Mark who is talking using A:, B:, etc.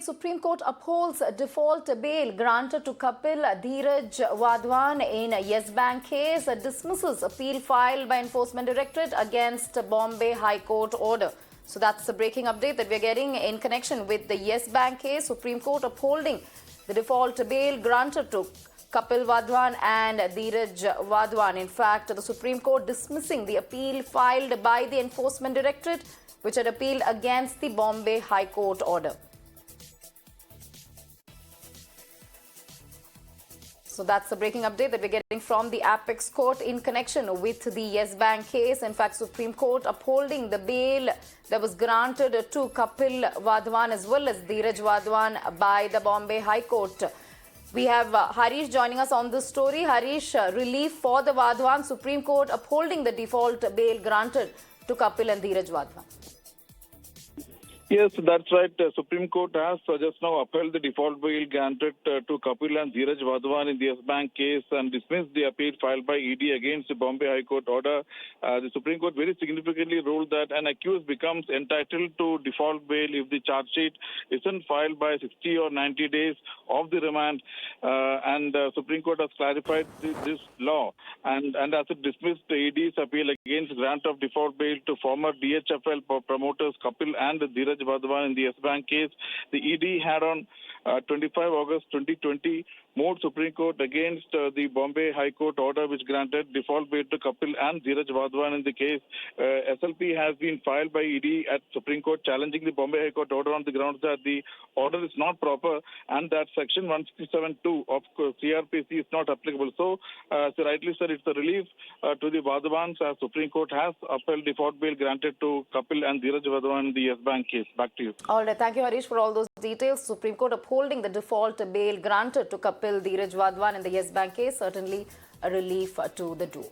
A: Supreme Court upholds default bail granted to Kapil Dheeraj Wadhawan in Yes Bank case, dismisses appeal filed by Enforcement Directorate against Bombay High Court order. So that's the breaking update that we're getting in connection with the Yes Bank case. Supreme Court upholding the default bail granted to Kapil Wadhawan and Dheeraj Wadhawan. In fact, the Supreme Court dismissing the appeal filed by the Enforcement Directorate, which had appealed against the Bombay High Court order. So that's the breaking update that we're getting from the Apex Court in connection with the Yes Bank case. In fact, Supreme Court upholding the bail that was granted to Kapil Wadhawan as well as Dheeraj Wadhawan by the Bombay High Court. We have Harish joining us on this story. Harish, relief for the Wadhawan, Supreme Court upholding the default bail granted to Kapil and Dheeraj Wadhawan.
B: Yes, that's right. Supreme Court has just now upheld the default bail granted to Kapil and Dheeraj Wadhawan in the Yes Bank case and dismissed the appeal filed by ED against the Bombay High Court order. The Supreme Court very significantly ruled that an accused becomes entitled to default bail if the charge sheet isn't filed by 60 or 90 days of the remand. And Supreme Court has clarified this law and as it dismissed the ED's appeal against grant of default bail to former DHFL promoters Kapil and Dheeraj Wadhawan in the Yes Bank case. The ED had on 25 August 2020 moved Supreme Court against the Bombay High Court order which granted default bail to Kapil and Dheeraj Wadhawan in the case. SLP has been filed by ED at Supreme Court challenging the Bombay High Court order on the grounds that the order is not proper and that Section 167(2) of CRPC is not applicable. So, as you rightly said, it's a relief to the Wadhawans as Supreme Court has upheld default bail granted to Kapil and Dheeraj Wadhawan in the Yes Bank case. Back to you.
A: All right. Thank you, Harish, for all those details. Supreme Court upholding the default bail granted to Kapil Dheeraj Wadhawan in the Yes Bank case. Certainly a relief to the duo.